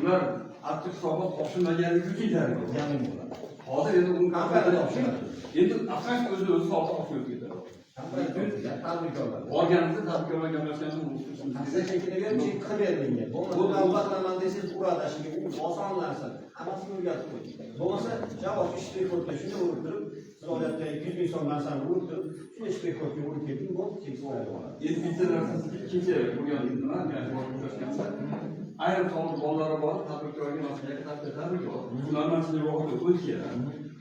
ular aktiv hisobot ochilmaganligi uchun jarimaga bo'ladi. Hozir endi uni kompaniya ochiladi. Endi avtomatik o'zi hisobot ochilib ketadi. Borganimizda tadbirkorlar gaplashganimiz unutishimiz. Siz shekilga chek qilib berilgan. Bu davlatlardan desangiz uradashiga u oson narsa. Hammasini o'rgatib qo'ying. Bo'lmasa javob ishga ko'rda shuni urib turib, siz odatda 200 ming so'm narsani urib turib, shuni ishga ko'rga urib keting, bu chek bo'ladi. Endi bitta narsasi kecha bo'lgan nima, gaplashganimizda ayrim soliq bolalari bor, tadbirkorga masalaga tadbirkor. Ulardan sizga yo'qdi o'tgan.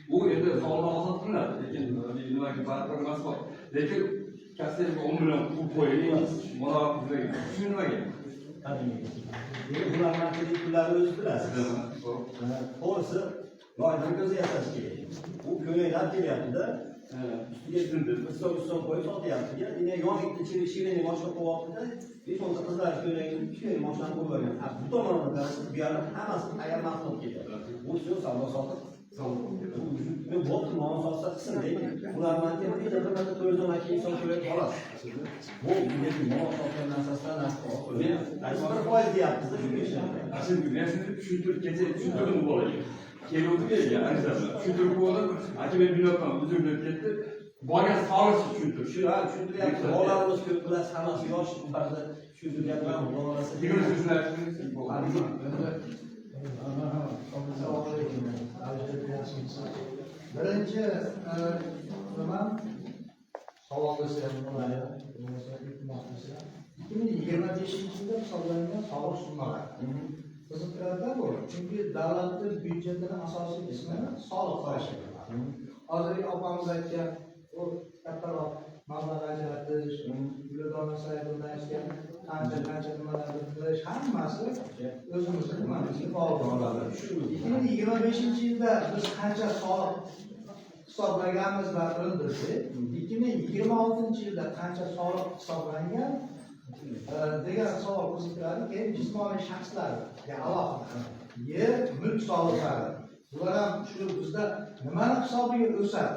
Bu endi soliq ozod qilinadi, lekin nimaga baribir emas bor. Lekin kassirga 10 million pul qo'ying, mana shu nimaga? Bular marketing pullari o'zi bilasiz. To'g'risi, loyihadan ko'zi yasash kerak. Bu ko'ylaklar kelyapti-da, ustiga ustol qo'yib sotyapti. Endi yonida shirin boshqa qo'yapti-da, 5-10 qizlar ko'ylagini shirin boshdan qo'ygan. Bu tomondan qarasiz, bu yerda hammasi tayyor mahsulot kelyapti. Bu so'z savdo sotiq bu bo'pti, non sotsa qilsin, lekin ular marketingda bir marta 400 ming inson ko'rib qoladi. Bu lekin non sotgan narsasidan narsa men 1% deyapmiz-da shu ishni. Aslida men sizni tushuntirdim bolaga. Keluvdi-ya, tushuntirib bo'ldi. Aka men bilmayapman, uzr deb ketdi. Borgan soliq tushuntir. Shu tushuntiryapti. Bolalarimiz ko'p bilan hammasi yosh, ba'zi tushuntiryapman, bolalar birinchi nima savol bersangiz bo'ladi. 2025-yilda hisoblangan soliq summалari qiziqtiradi bu. Chunki davlatning byudjetining asosiy qismini soliq tashkil qiladi. Hozirgi opamiz aytgan u kattaroq mablag' ajratish, Gulidona Saidovna aytgan qancha nimalarni qilish hammasi o'zimizning nimamizga bog'liq bo'ladi. 2025-yilda biz qancha soliq hisoblaganmiz va bildirdik. 2026-yilda qancha soliq hisoblangan degan savol qiziqtiradi. Keyin jismoniy shaxslarga alohida yer, mulk soliqlari. Bular ham shu bizda nimani hisobiga o'sadi?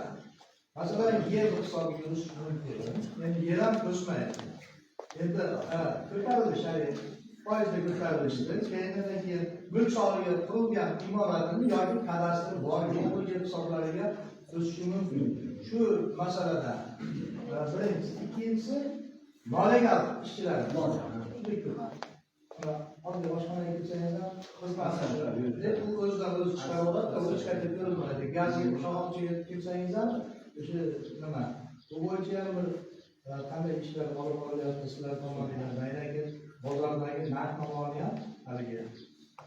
Masalan, yer hisobiga o'sishi mumkin. Endi yer ham o'smaydi. Endi ko'tarilish, foizda ko'tarilishdi. Keyin mulk solig'iga qurilgan imoratini yoki kadastri bor yo'q yer hisoblariga o'sishi mumkin. Shu masalada birinchisi, ikkinchisi moliyaviy ishchilar bor. Oddiy oshxonaga ketsangiz ham xizmat u o'zidan o'zi chiqarib oladi, o'zi qaytib ko'rinmaydi. Gazga shoxobchaga ketsangiz ham o'sha nima bu bo'yicha ham bir qanday ishlar olib borilyapti sizlar tomonidan bayragi bozordagi narx navoni ham haligi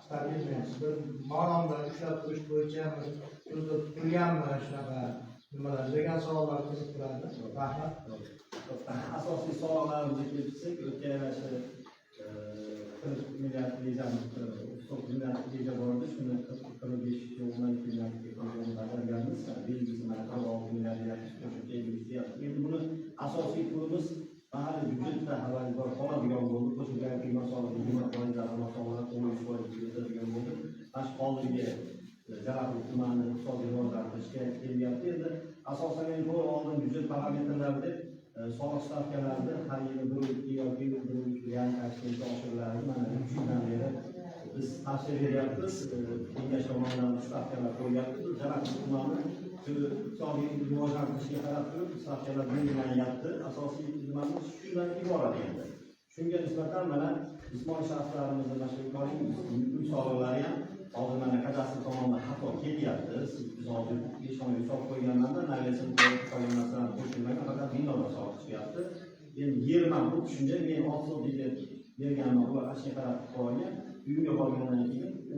stabilmensiz bir ma'noda ushlab turish bo'yicha ham o'zida turganmi shunaqa nimalar degan savollar qiziqtiradi. Rahmat. Asosiy savollarimizni keltirsak, o'tgan yil 40 milliard rejani 9 milliard reja bor edi, shuni 45 milliardga bajarganmiz. Belgisi mana 16 milliard qo'shimcha. Endi buni asosiy pulimiz mahalliy byudjetda avvalgi qoladigan bo'ldi. Qo'shimcha qiymat solig'i 20% masofalar 10% ketadigan bo'ldi. Mana shu qoldirga Jalaquv tumani iqtisodiy rivojlantirish qilishga kelyapti. Endi asosan to'g'ri oldin byudjet parametrlarida soliq stavkalarini har yili 1-2 yoki 1-3 yangi tashkilotga oshiriladi. Mana 3 yildan beri biz tavsiya beryapmiz. Kengash tomonidan stavkalar qo'yyapti. Jalaquv tumani shu iqtisodiy rivojlantirishga qarab turib stavkalar belgilanyapti. Asosiy nimamiz shundan iborat endi. Shunga nisbatan mana jismoniy shaxslarimizni mana shu uy soliqlari ham hozir mana kadastr tomonidan xato kelyapti. Siz hozir 5 oy hisob qo'yganlarda nagasini qo'ygan narsalarni qo'shilmagan, faqat binolar soliq chiqyapti. Endi yer man bu tushuncha men 6 so'mga berganman, ular ashga qarab qo'ygan. Uyga borgandan keyin u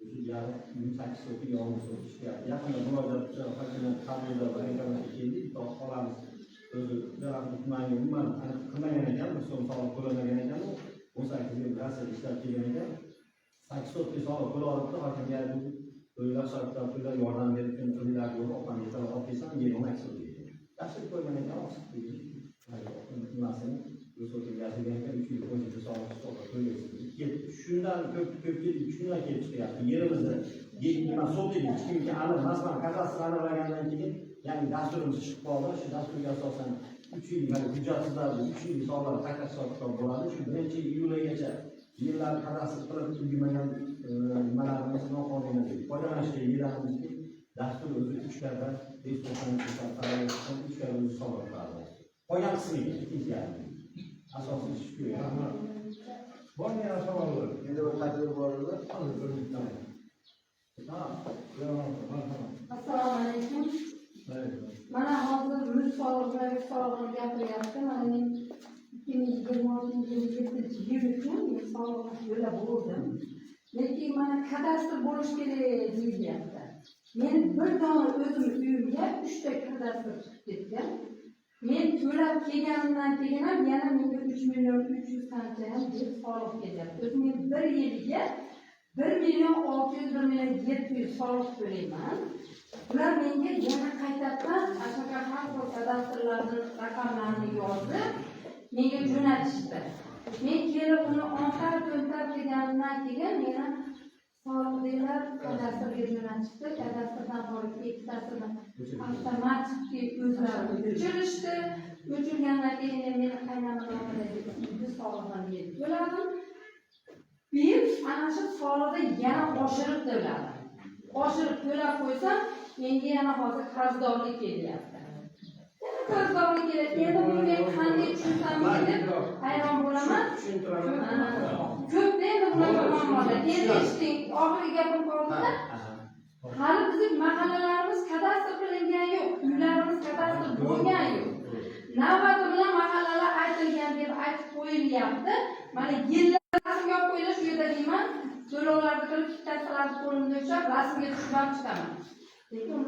o'sha yarım 8 so'mga 10 so'm chiqyapti. Yaqinda murojaatchi hokimiyat qabulida banklarga keldik, qolamiz. O'zi Jalaquv tumaniga umuman qilmagan ekan, bir so'm soliq to'lamagan ekan, 18 yil rasm ishlab kelgan ekan. 8 so'mga soliq to'labdi, hokimga o'ylab sarflab pullar yordam berib, pullar yo'q, oqamga olib kelsam, yer 10 so'm deydi. Tashkil qo'ymagan ekan, osib deydi. Nimasini o'sib yashagan ekan, 3 yil qo'shimcha soliq to'laysiz. Shundan ko'pchilik shundan kelib chiqyapti. Yerimizni nima so'tdik, chunki aniq masalan kadastr aniqlagandan keyin yangi dasturimiz chiqib qoldi. Shu dasturga asosan 3 yil hujjatsizlar 3 yil soliqlar takror hisob bo'ladi. Shu 1-iyulgacha yillar kadastr qilib ulgurmagan foydalanishga yeramizki, dastur o'zi 3 karra 590 qarorlardan 3 karra o'zi soliq qiladi. Qolgan qismiga ikkinchi yarmi. Asosiy ish shu. Bormi yana savollar? Endi bir tadbir boradi. Hozir bir minutda. Assalomu alaykum. Mana hozir muz soliqni gapiryapti. Mana men 2026-yil uchun soliqni yo'lab bo'ldim. Lekin mana kadastr bo'lish kerak deyilyapti. Men bir dona o'zim uyimga 3 ta kadastr chiqib ketgan. Men to'lab kelganimdan keyin ham yana menga 3.300.000 qancha ham deb soliq kelyapti. O'zim bir yiliga 1.600.000 soliq to'layman. Ular menga yana qaytadan ashaqa har xil kadastrlarni raqamlarini yozib menga jo'natishdi. Men kelib uni oxir to'ntab kelganimdan keyin meni soliqchilar kadastrga jo'natishdi. Kadastrdan borib ikkitasini avtomatik o'zlari o'chirishdi. O'chirgandan keyin meni qaynonamdagi soliqni yeb to'ladim. Men ana shu soliqni yana oshirib to'ladim. Oshirib to'lab qo'ysam, menga yana hozir qarzdorlik kelyapti. Yana qarzdorlik kelyapti. Endi bunga qanday tushunsam deb hayron bo'laman. Ko'pda endi bunaqa muammolar. Endi eshiting, oxirgi gapim qoldi-da. Hali bizning mahallalarimiz kadastr qilingan yo'q, uylarimiz kadastr bo'lgan yo'q. Navbati bilan mahallalar aytilgan deb aytib qo'yilyapti. Mana yillar rasmga olib qo'yilish shu yerda deyman. To'lovlarni qilib, ikkitasilarni qo'limda ushlab, rasmga tushib chiqaman. Lekin